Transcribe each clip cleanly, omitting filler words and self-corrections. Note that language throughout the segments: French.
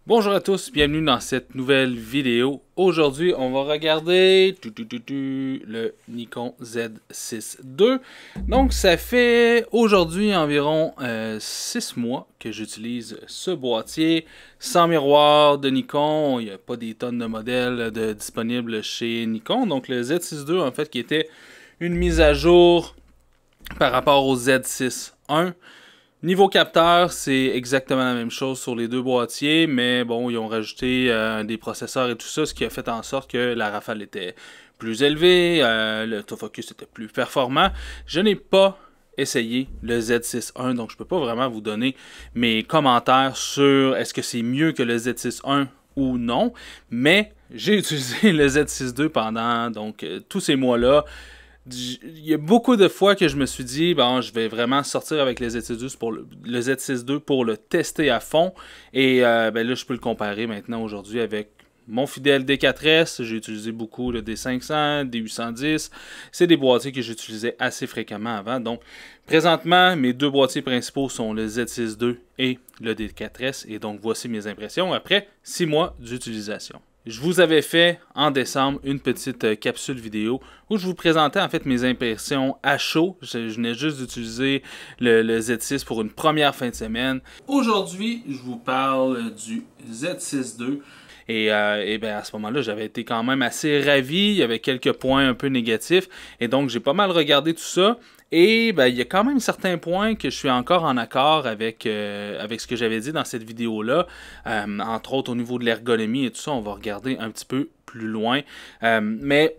Bonjour à tous, bienvenue dans cette nouvelle vidéo. Aujourd'hui, on va regarder le Nikon Z6 II. Donc, ça fait aujourd'hui environ 6 mois que j'utilise ce boîtier sans miroir de Nikon. Il n'y a pas des tonnes de modèles disponibles chez Nikon. Donc, le Z6 II, en fait, qui était une mise à jour par rapport au Z6 I. Niveau capteur, c'est exactement la même chose sur les deux boîtiers, mais bon, ils ont rajouté des processeurs et tout ça, ce qui a fait en sorte que la rafale était plus élevée, l'autofocus était plus performant. Je n'ai pas essayé le Z6 I, donc je ne peux pas vraiment vous donner mes commentaires sur est-ce que c'est mieux que le Z6 I ou non, mais j'ai utilisé le Z6 II pendant tous ces mois-là. Il y a beaucoup de fois que je me suis dit, bon, je vais vraiment sortir avec le Z6 II pour le Z6 II pour le tester à fond. Et ben là, je peux le comparer maintenant aujourd'hui avec mon fidèle D4S. J'ai utilisé beaucoup le D500, D810. C'est des boîtiers que j'utilisais assez fréquemment avant. Donc, présentement, mes deux boîtiers principaux sont le Z6 II et le D4S. Et donc, voici mes impressions après 6 mois d'utilisation. Je vous avais fait en décembre une petite capsule vidéo où je vous présentais en fait mes impressions à chaud. Je venais juste d'utiliser le Z6 pour une première fin de semaine. Aujourd'hui, je vous parle du Z6 II. Et ben à ce moment-là, j'avais été quand même assez ravi. Il y avait quelques points un peu négatifs. Et donc, j'ai pas mal regardé tout ça. Et ben, il y a quand même certains points que je suis encore en accord avec ce que j'avais dit dans cette vidéo-là. Entre autres, au niveau de l'ergonomie et tout ça, on va regarder un petit peu plus loin. Mais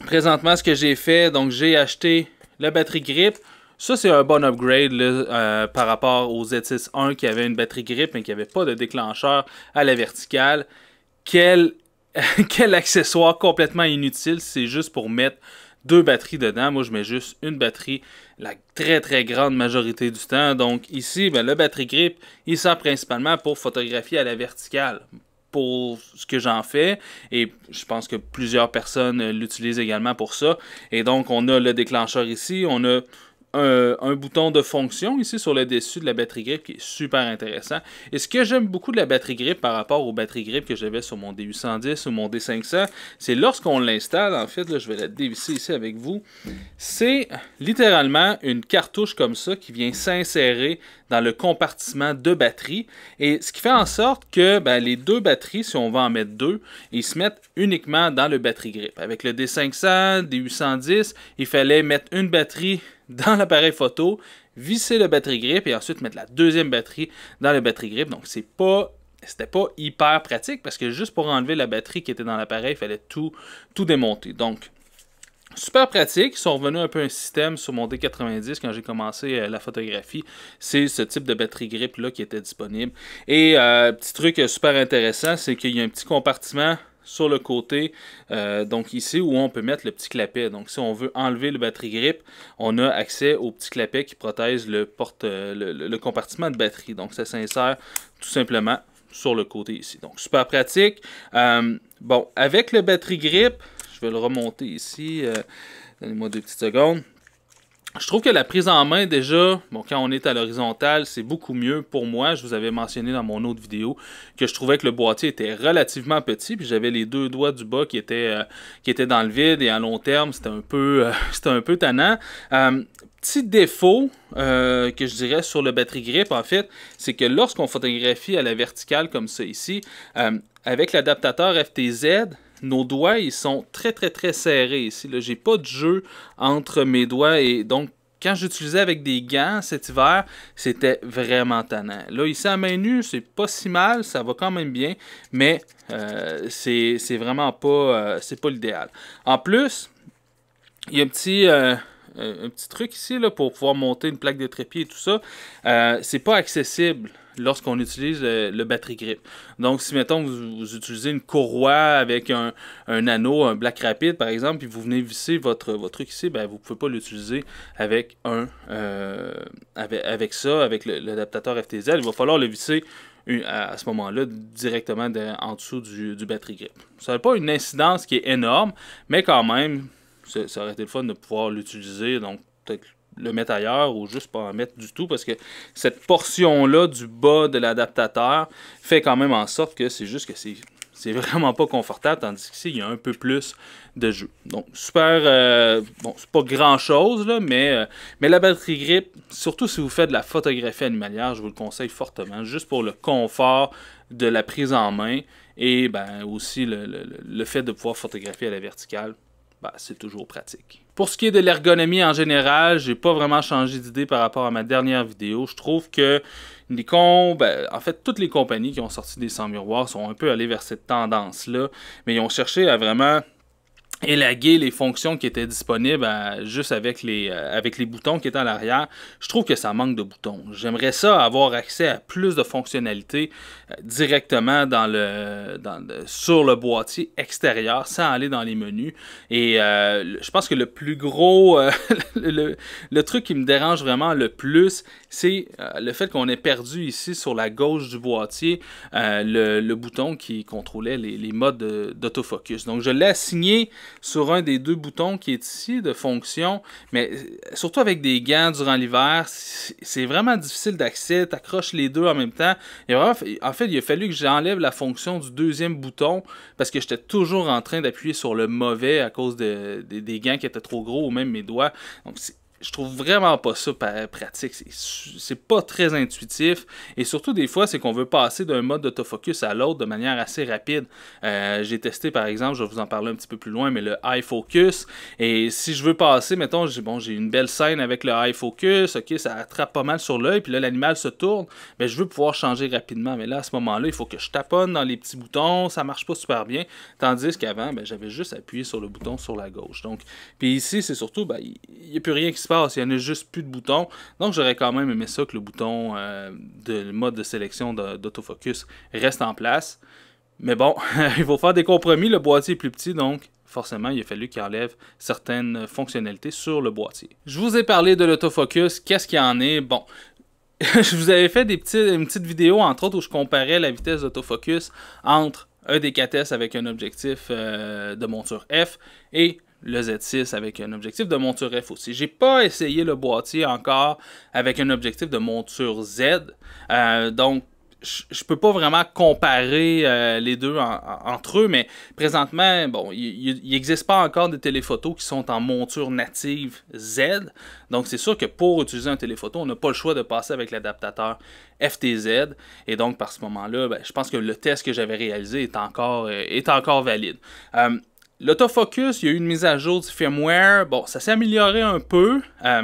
présentement, ce que j'ai fait, donc j'ai acheté la batterie grip. Ça, c'est un bon upgrade là, par rapport au Z6 I qui avait une batterie grip mais qui n'avait pas de déclencheur à la verticale. Quel accessoire complètement inutile, c'est juste pour mettre deux batteries dedans. Moi, je mets juste une batterie la très très grande majorité du temps. Donc ici, ben, le batterie grip, il sert principalement pour photographier à la verticale. Pour ce que j'en fais, et je pense que plusieurs personnes l'utilisent également pour ça. Et donc, on a le déclencheur ici, on a un bouton de fonction ici sur le dessus de la batterie grip qui est super intéressant. Et ce que j'aime beaucoup de la batterie grip par rapport aux batteries grip que j'avais sur mon D810 ou mon D500, c'est lorsqu'on l'installe, en fait, là, je vais la dévisser ici avec vous, c'est littéralement une cartouche comme ça qui vient s'insérer dans le compartiment de batterie. Et ce qui fait en sorte que ben, les deux batteries, si on va en mettre deux, ils se mettent uniquement dans le batterie grip. Avec le D500, D810, il fallait mettre une batterie dans l'appareil photo, visser le batterie grip et ensuite mettre la deuxième batterie dans le batterie grip. Donc, c'était pas hyper pratique parce que juste pour enlever la batterie qui était dans l'appareil, il fallait tout démonter. Donc, super pratique. Ils sont revenus un peu un système sur mon D90 quand j'ai commencé la photographie. C'est ce type de batterie grip là qui était disponible. Et petit truc super intéressant, c'est qu'il y a un petit compartiment sur le côté, donc ici où on peut mettre le petit clapet. Donc si on veut enlever le batterie grip, on a accès au petit clapet qui protège le compartiment de batterie. Donc ça s'insère tout simplement sur le côté ici. Donc super pratique. Bon, avec le batterie grip, je vais le remonter ici. Donnez-moi 2 petites secondes. Je trouve que la prise en main, déjà, bon, quand on est à l'horizontale, c'est beaucoup mieux pour moi. Je vous avais mentionné dans mon autre vidéo que je trouvais que le boîtier était relativement petit, puis j'avais les deux doigts du bas qui étaient dans le vide, et à long terme, c'était un peu tannant. Petit défaut que je dirais sur le batterie grip, en fait, c'est que lorsqu'on photographie à la verticale comme ça ici, avec l'adaptateur FTZ, nos doigts, ils sont très très très serrés ici. J'ai pas de jeu entre mes doigts et donc quand j'utilisais avec des gants cet hiver, c'était vraiment tannant. Là, ici à main nue, c'est pas si mal, ça va quand même bien, mais c'est vraiment pas, c'est pas l'idéal. En plus, il y a un petit truc ici là, pour pouvoir monter une plaque de trépied et tout ça. C'est pas accessible lorsqu'on utilise le batterie grip. Donc, si, mettons, vous utilisez une courroie avec un anneau, un black rapide, par exemple, puis vous venez visser votre truc ici, ben, vous ne pouvez pas l'utiliser avec avec ça, avec l'adaptateur FTZ. Il va falloir le visser à ce moment-là directement en dessous du batterie grip. Ça n'a pas une incidence qui est énorme, mais quand même, ça aurait été le fun de pouvoir l'utiliser, donc peut-être le mettre ailleurs ou juste pas en mettre du tout parce que cette portion-là du bas de l'adaptateur fait quand même en sorte que c'est juste que c'est vraiment pas confortable, tandis qu'ici, il y a un peu plus de jeu. Donc, super, bon, c'est pas grand-chose, là, mais la batterie grip, surtout si vous faites de la photographie animalière, je vous le conseille fortement, juste pour le confort de la prise en main et ben, aussi le fait de pouvoir photographier à la verticale. Ben, c'est toujours pratique. Pour ce qui est de l'ergonomie en général, j'ai pas vraiment changé d'idée par rapport à ma dernière vidéo. Je trouve que Nikon, ben, en fait, toutes les compagnies qui ont sorti des sans miroirs sont un peu allées vers cette tendance-là, mais ils ont cherché à vraiment élaguer les fonctions qui étaient disponibles juste avec les boutons qui étaient à l'arrière. Je trouve que ça manque de boutons. J'aimerais ça avoir accès à plus de fonctionnalités directement sur le boîtier extérieur sans aller dans les menus. Et je pense que le plus gros, le truc qui me dérange vraiment le plus, c'est le fait qu'on ait perdu ici sur la gauche du boîtier le bouton qui contrôlait les modes d'autofocus. Donc je l'ai assigné sur un des deux boutons qui est ici de fonction, mais surtout avec des gants durant l'hiver, c'est vraiment difficile d'accès, tu accroches les deux en même temps. En fait, il a fallu que j'enlève la fonction du deuxième bouton parce que j'étais toujours en train d'appuyer sur le mauvais à cause des gants qui étaient trop gros ou même mes doigts. Donc je trouve vraiment pas ça pratique. C'est pas très intuitif. Et surtout, des fois, c'est qu'on veut passer d'un mode d'autofocus à l'autre de manière assez rapide. J'ai testé, par exemple, je vais vous en parler un petit peu plus loin, mais le iFocus. Et si je veux passer, mettons, j'ai une belle scène avec le iFocus, ok, ça attrape pas mal sur l'œil, puis là, l'animal se tourne, mais je veux pouvoir changer rapidement. Mais là, à ce moment-là, il faut que je taponne dans les petits boutons, ça marche pas super bien. Tandis qu'avant, ben, j'avais juste appuyé sur le bouton sur la gauche. Donc, puis ici, c'est surtout, ben, il n'y a plus rien qui se passe. Il n'y en a juste plus de boutons. Donc, j'aurais quand même aimé ça que le bouton de mode de sélection d'autofocus reste en place. Mais bon, il faut faire des compromis. Le boîtier est plus petit, donc forcément, il a fallu qu'il enlève certaines fonctionnalités sur le boîtier. Je vous ai parlé de l'autofocus. Qu'est-ce qu'il y en est? Bon, je vous avais fait une petite vidéo, entre autres, où je comparais la vitesse d'autofocus entre un D4S avec un objectif de monture F et le Z6 avec un objectif de monture F aussi. J'ai pas essayé le boîtier encore avec un objectif de monture Z. Donc, je peux pas vraiment comparer les deux entre eux, mais présentement, bon, il n'existe pas encore de téléphotos qui sont en monture native Z. Donc, c'est sûr que pour utiliser un téléphoto, on n'a pas le choix de passer avec l'adaptateur FTZ. Et donc, par ce moment-là, ben, je pense que le test que j'avais réalisé est encore valide. L'autofocus, il y a eu une mise à jour du firmware. Bon, ça s'est amélioré un peu.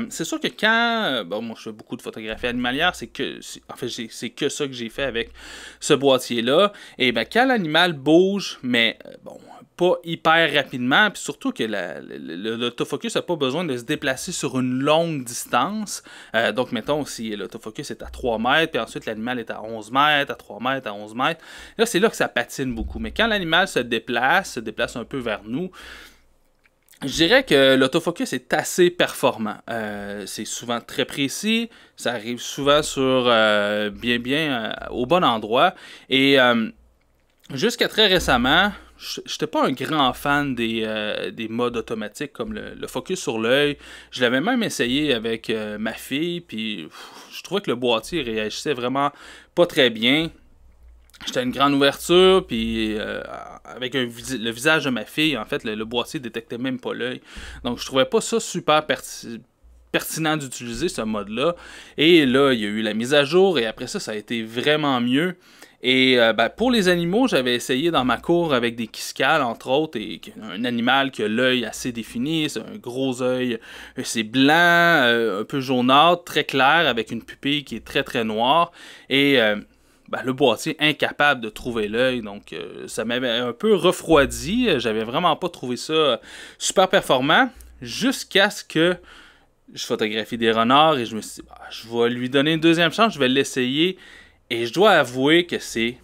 C'est sûr que quand... Bon, moi, je fais beaucoup de photographie animalière. En fait, c'est que ça que j'ai fait avec ce boîtier-là. Et ben, quand l'animal bouge, mais bon, pas hyper rapidement, puis surtout que l'autofocus n'a pas besoin de se déplacer sur une longue distance. Donc, mettons, si l'autofocus est à 3 mètres, puis ensuite l'animal est à 11 mètres, à 3 mètres, à 11 mètres, là, c'est là que ça patine beaucoup. Mais quand l'animal se déplace un peu vers nous, je dirais que l'autofocus est assez performant. C'est souvent très précis, ça arrive souvent sur au bon endroit. Et jusqu'à très récemment, je n'étais pas un grand fan des modes automatiques comme le focus sur l'œil. Je l'avais même essayé avec ma fille, puis je trouvais que le boîtier réagissait vraiment pas très bien. J'étais à une grande ouverture, puis avec le visage de ma fille, en fait, le boîtier détectait même pas l'œil. Donc, je trouvais pas ça super pertinent d'utiliser ce mode-là. Et là, il y a eu la mise à jour, et après ça a été vraiment mieux. Et ben, pour les animaux, j'avais essayé dans ma cour avec des quiscales, entre autres, et un animal qui a l'œil assez défini, c'est un gros œil, c'est blanc, un peu jaunâtre, très clair, avec une pupille qui est très très noire. Et ben, le boîtier incapable de trouver l'œil, donc ça m'avait un peu refroidi. J'avais vraiment pas trouvé ça super performant, jusqu'à ce que je photographie des renards et je me suis dit, bah, je vais lui donner une deuxième chance, je vais l'essayer. Et je dois avouer que c'est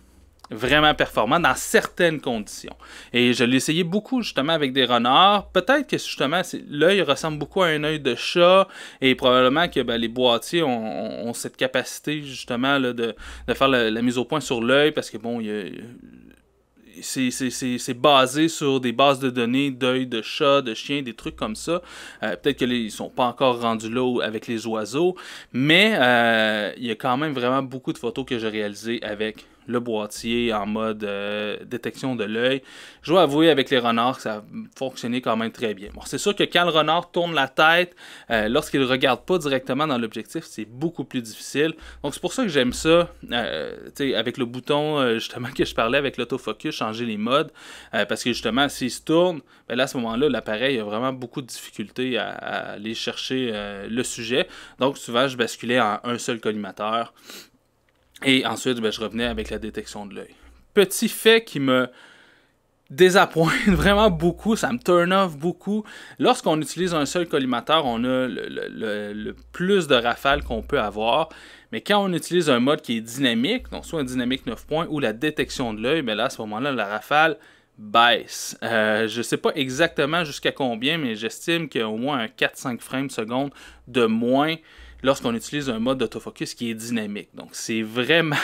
vraiment performant dans certaines conditions. Et je l'ai essayé beaucoup justement avec des renards. Peut-être que justement l'œil ressemble beaucoup à un œil de chat et probablement que ben, les boîtiers ont cette capacité justement là, de faire la mise au point sur l'œil parce que bon, c'est basé sur des bases de données d'œil de chat, de chien, des trucs comme ça. Peut-être qu'ils ne sont pas encore rendus là avec les oiseaux, mais il y a quand même vraiment beaucoup de photos que j'ai réalisées avec le boîtier en mode détection de l'œil. Je dois avouer avec les renards que ça a fonctionné quand même très bien. Bon, c'est sûr que quand le renard tourne la tête, lorsqu'il ne regarde pas directement dans l'objectif, c'est beaucoup plus difficile. Donc c'est pour ça que j'aime ça, avec le bouton justement que je parlais avec l'autofocus, changer les modes, parce que justement s'il se tourne, ben là à ce moment-là, l'appareil a vraiment beaucoup de difficultés à aller chercher le sujet. Donc souvent je basculais en un seul collimateur. Et ensuite, ben, je revenais avec la détection de l'œil. Petit fait qui me désappointe vraiment beaucoup, ça me turn off beaucoup. Lorsqu'on utilise un seul collimateur, on a le plus de rafales qu'on peut avoir. Mais quand on utilise un mode qui est dynamique, donc soit un dynamique 9 points ou la détection de l'œil, ben là, à ce moment-là, la rafale baisse. Je ne sais pas exactement jusqu'à combien, mais j'estime qu'il y a au moins un 4-5 frames secondes de moins lorsqu'on utilise un mode d'autofocus qui est dynamique. Donc c'est vraiment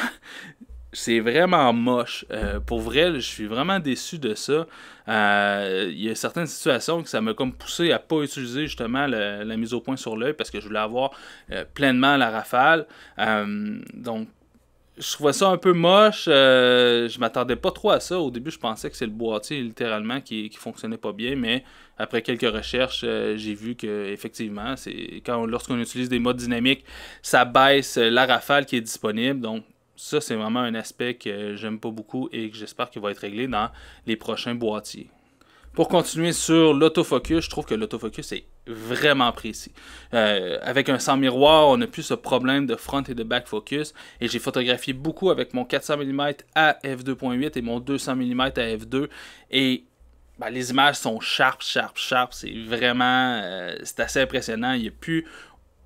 moche. Pour vrai, je suis vraiment déçu de ça. Il y a certaines situations que ça m'a comme poussé à pas utiliser justement la mise au point sur l'œil parce que je voulais avoir pleinement la rafale. Donc je trouvais ça un peu moche. Je m'attendais pas trop à ça. Au début, je pensais que c'est le boîtier littéralement qui fonctionnait pas bien, mais après quelques recherches, j'ai vu que effectivement, lorsqu'on utilise des modes dynamiques, ça baisse la rafale qui est disponible. Donc ça, c'est vraiment un aspect que j'aime pas beaucoup et que j'espère qu'il va être réglé dans les prochains boîtiers. Pour continuer sur l'autofocus, je trouve que l'autofocus est vraiment précis. Avec un sans miroir, on n'a plus ce problème de front et de back focus. Et j'ai photographié beaucoup avec mon 400 mm à f2.8 et mon 200 mm à f2. Et ben, les images sont sharp. C'est vraiment c'est assez impressionnant.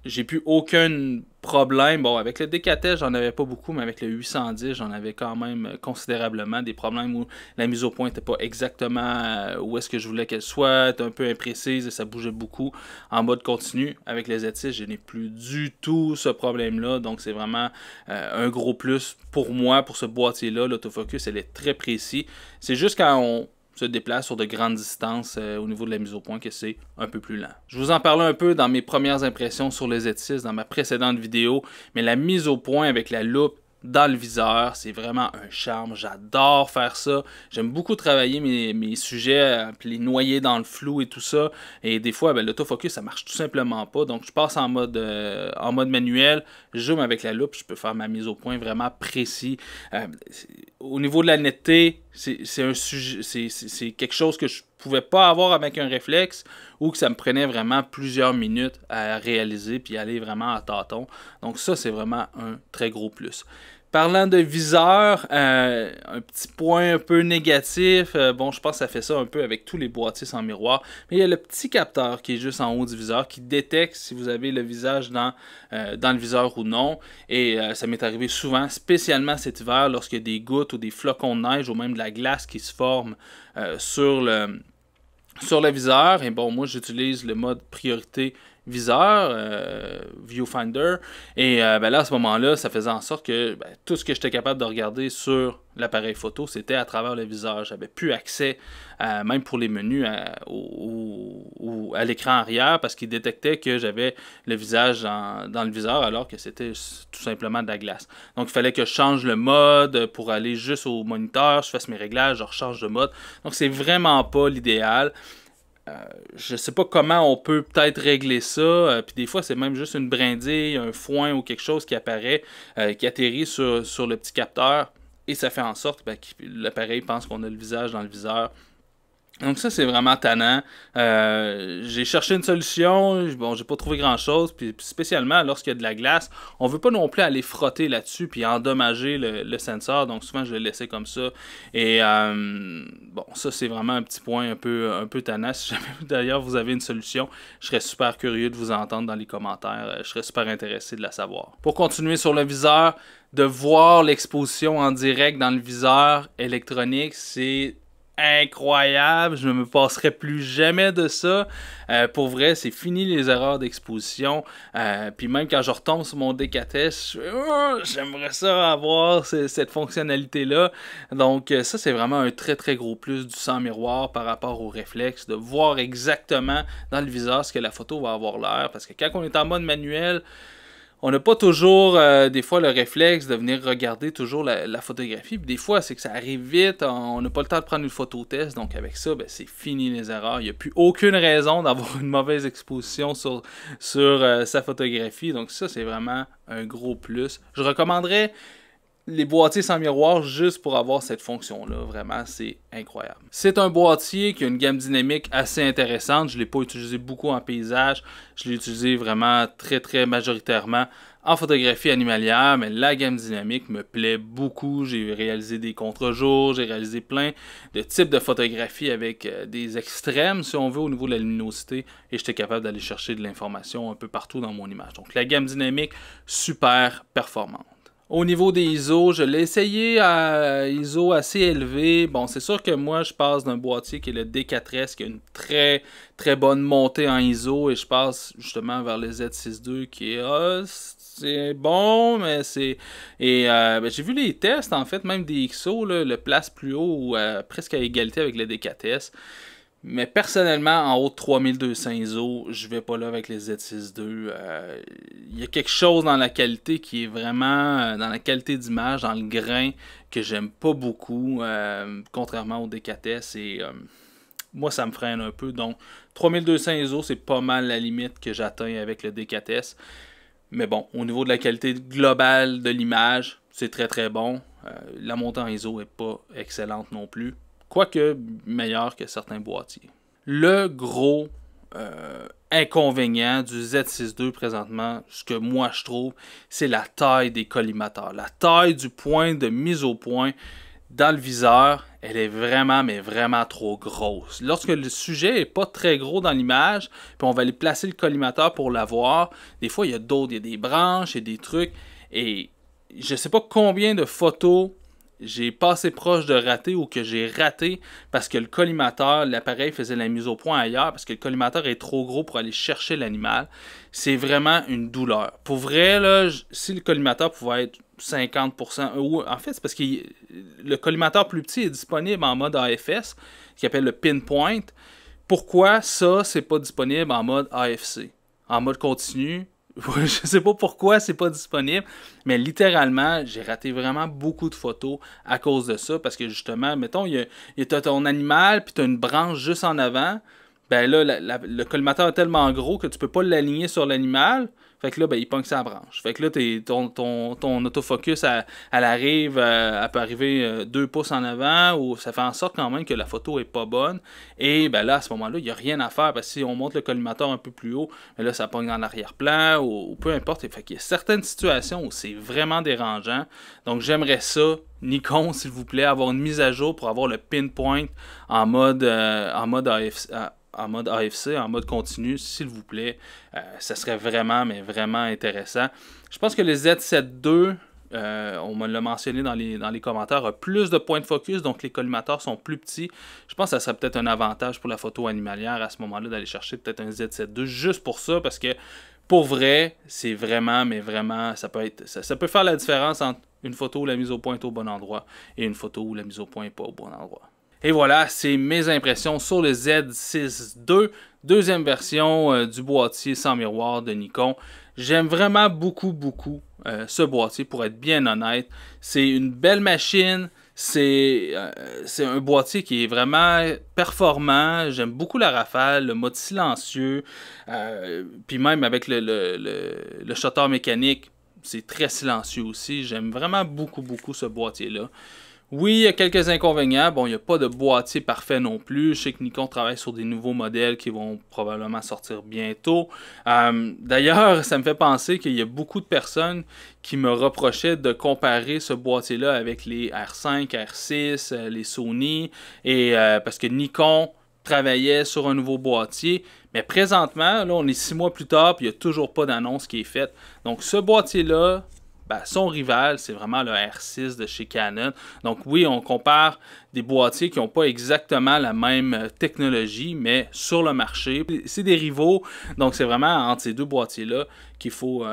J'ai plus aucun problème. Bon, avec le DKT, j'en avais pas beaucoup, mais avec le 810, j'en avais quand même considérablement des problèmes où la mise au point n'était pas exactement où est-ce que je voulais qu'elle soit, était un peu imprécise et ça bougeait beaucoup en mode continu. Avec les Z6, je n'ai plus du tout ce problème-là, donc c'est vraiment un gros plus pour moi, pour ce boîtier-là. L'autofocus, elle est très précis. C'est juste quand on se déplace sur de grandes distances au niveau de la mise au point que c'est un peu plus lent. Je vous en parlais un peu dans mes premières impressions sur le Z6 dans ma précédente vidéo, mais la mise au point avec la loupe dans le viseur, c'est vraiment un charme. J'adore faire ça. J'aime beaucoup travailler mes sujets, puis les noyer dans le flou et tout ça. Et des fois, ben, l'autofocus, ça marche tout simplement pas. Donc, je passe en mode manuel, je zoome avec la loupe, je peux faire ma mise au point vraiment précis. Au niveau de la netteté, c'est quelque chose que je pouvais pas avoir avec un réflexe ou que ça me prenait vraiment plusieurs minutes à réaliser puis aller vraiment à tâtons. Donc ça, c'est vraiment un très gros plus. Parlant de viseur, un petit point un peu négatif, bon je pense que ça fait ça un peu avec tous les boîtiers sans miroir, mais il y a le petit capteur qui est juste en haut du viseur qui détecte si vous avez le visage dans le viseur ou non, et ça m'est arrivé souvent, spécialement cet hiver, lorsqu'il y a des gouttes ou des flocons de neige ou même de la glace qui se forment sur le viseur. Et bon, moi j'utilise le mode priorité viseur, viewfinder, et ben là à ce moment-là ça faisait en sorte que tout ce que j'étais capable de regarder sur l'appareil photo c'était à travers le viseur. J'avais plus accès même pour les menus à l'écran arrière parce qu'il détectait que j'avais le visage dans le viseur alors que c'était tout simplement de la glace. Donc il fallait que je change le mode pour aller juste au moniteur, je fasse mes réglages, je rechange de mode. Donc c'est vraiment pas l'idéal. Je sais pas comment on peut peut-être régler ça, puis des fois c'est même juste une brindille, un foin ou quelque chose qui apparaît, qui atterrit sur le petit capteur et ça fait en sorte que l'appareil pense qu'on a le visage dans le viseur. Donc ça c'est vraiment tannant. J'ai cherché une solution, bon j'ai pas trouvé grand chose, puis spécialement lorsqu'il y a de la glace, on veut pas non plus aller frotter là-dessus puis endommager le sensor, donc souvent je le laissais comme ça. Et bon ça c'est vraiment un petit point un peu tannant. Si jamais d'ailleurs vous avez une solution, je serais super curieux de vous entendre dans les commentaires, je serais super intéressé de la savoir. Pour continuer sur le viseur, de voir l'exposition en direct dans le viseur électronique, c'est incroyable. Je ne me passerai plus jamais de ça. Pour vrai, c'est fini les erreurs d'exposition. Puis même quand je retombe sur mon D4S, j'aimerais ça avoir cette fonctionnalité-là. Donc ça, c'est vraiment un très très gros plus du sans miroir par rapport au réflexe, de voir exactement dans le viseur ce que la photo va avoir l'air. Parce que quand on est en mode manuel, on n'a pas toujours, des fois, le réflexe de venir regarder toujours la photographie. Puis des fois, c'est que ça arrive vite, on n'a pas le temps de prendre une photo test. Donc avec ça, ben, c'est fini les erreurs. Il n'y a plus aucune raison d'avoir une mauvaise exposition sur sa photographie. Donc ça, c'est vraiment un gros plus. Je recommanderais les boîtiers sans miroir juste pour avoir cette fonction-là. Vraiment, c'est incroyable. C'est un boîtier qui a une gamme dynamique assez intéressante. Je ne l'ai pas utilisé beaucoup en paysage. Je l'ai utilisé vraiment très, très majoritairement en photographie animalière. Mais la gamme dynamique me plaît beaucoup. J'ai réalisé des contre-jours. J'ai réalisé plein de types de photographies avec des extrêmes, si on veut, au niveau de la luminosité. Et j'étais capable d'aller chercher de l'information un peu partout dans mon image. Donc, la gamme dynamique, super performante. Au niveau des ISO, je l'ai essayé à ISO assez élevé. Bon, c'est sûr que moi, je passe d'un boîtier qui est le D4S, qui a une très, très bonne montée en ISO, et je passe justement vers le Z6 II, qui est... c'est bon, mais c'est... Et ben, j'ai vu les tests, en fait, même des XO, là, le place plus haut, ou presque à égalité avec le D4S. Mais personnellement, en haut de 3200 ISO, je vais pas là avec les Z6 II. Il y a quelque chose dans la qualité qui est vraiment, dans la qualité d'image, dans le grain, que j'aime pas beaucoup, contrairement au D4S. Et moi, ça me freine un peu. Donc, 3200 ISO, c'est pas mal la limite que j'atteins avec le D4S. Mais bon, au niveau de la qualité globale de l'image, c'est très très bon. La montée en ISO est pas excellente non plus. Quoique meilleur que certains boîtiers. Le gros inconvénient du Z6 II présentement, ce que moi je trouve, c'est la taille des collimateurs. La taille du point de mise au point dans le viseur, elle est vraiment, mais vraiment trop grosse. Lorsque le sujet n'est pas très gros dans l'image, puis on va aller placer le collimateur pour l'avoir, des fois il y a d'autres, il y a des branches et des trucs, et je ne sais pas combien de photos j'ai passé proche de rater ou que j'ai raté parce que le collimateur, l'appareil faisait la mise au point ailleurs parce que le collimateur est trop gros pour aller chercher l'animal. C'est vraiment une douleur. Pour vrai, là, si le collimateur pouvait être 50%, ou en fait, c'est parce que le collimateur plus petit est disponible en mode AFS, qui appelle le pinpoint. Pourquoi ça, c'est pas disponible en mode AFC? En mode continu, je sais pas pourquoi c'est pas disponible, mais littéralement, j'ai raté vraiment beaucoup de photos à cause de ça, parce que justement, mettons, il y a ton animal, puis tu as une branche juste en avant, ben là, le collimateur est tellement gros que tu peux pas l'aligner sur l'animal, fait que là, ben, il pogne sa branche. Fait que là, ton autofocus, elle arrive, elle peut arriver 2 pouces en avant, ou ça fait en sorte quand même que la photo est pas bonne. Et ben là, à ce moment-là, il n'y a rien à faire, parce que si on monte le collimateur un peu plus haut, ben là, ça pogne dans l'arrière-plan, ou peu importe. Fait qu'il y a certaines situations où c'est vraiment dérangeant. Donc, j'aimerais ça, Nikon, s'il vous plaît, avoir une mise à jour pour avoir le pinpoint en mode AFC, en mode continu, s'il vous plaît. Ça serait vraiment, mais vraiment intéressant. Je pense que le Z7 II, on me l'a mentionné dans les commentaires, a plus de points de focus, donc les collimateurs sont plus petits. Je pense que ça serait peut-être un avantage pour la photo animalière à ce moment-là d'aller chercher peut-être un Z7 II juste pour ça, parce que pour vrai, c'est vraiment, mais vraiment, ça peut faire la différence entre une photo où la mise au point est au bon endroit et une photo où la mise au point n'est pas au bon endroit. Et voilà, c'est mes impressions sur le Z6 II, deuxième version du boîtier sans miroir de Nikon. J'aime vraiment beaucoup, beaucoup ce boîtier, pour être bien honnête. C'est une belle machine, c'est un boîtier qui est vraiment performant. J'aime beaucoup la rafale, le mode silencieux, puis même avec le shutter mécanique, c'est très silencieux aussi. J'aime vraiment beaucoup, beaucoup ce boîtier-là. Oui, il y a quelques inconvénients. Bon, il n'y a pas de boîtier parfait non plus. Je sais que Nikon travaille sur des nouveaux modèles qui vont probablement sortir bientôt. D'ailleurs, ça me fait penser qu'il y a beaucoup de personnes qui me reprochaient de comparer ce boîtier-là avec les R5, R6, les Sony, et parce que Nikon travaillait sur un nouveau boîtier. Mais présentement, là, on est 6 mois plus tard, puis il n'y a toujours pas d'annonce qui est faite. Donc, ce boîtier-là, son rival, c'est vraiment le R6 de chez Canon. Donc oui, on compare des boîtiers qui n'ont pas exactement la même technologie, mais sur le marché, c'est des rivaux. Donc c'est vraiment entre ces deux boîtiers-là qu'il faut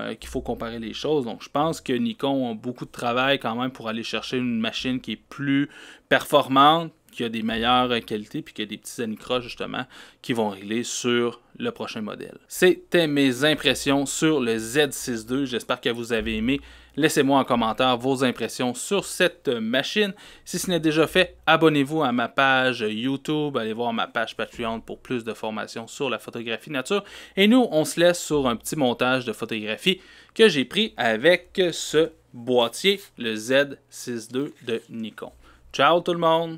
comparer les choses. Donc je pense que Nikon a beaucoup de travail quand même pour aller chercher une machine qui est plus performante, qui a des meilleures qualités, puis qui a des petits anicroches justement qui vont régler sur le prochain modèle. C'était mes impressions sur le Z6 II. J'espère que vous avez aimé. Laissez-moi en commentaire vos impressions sur cette machine. Si ce n'est déjà fait, abonnez-vous à ma page YouTube. Allez voir ma page Patreon pour plus de formations sur la photographie nature. Et nous, on se laisse sur un petit montage de photographie que j'ai pris avec ce boîtier, le Z6 II de Nikon. Ciao tout le monde!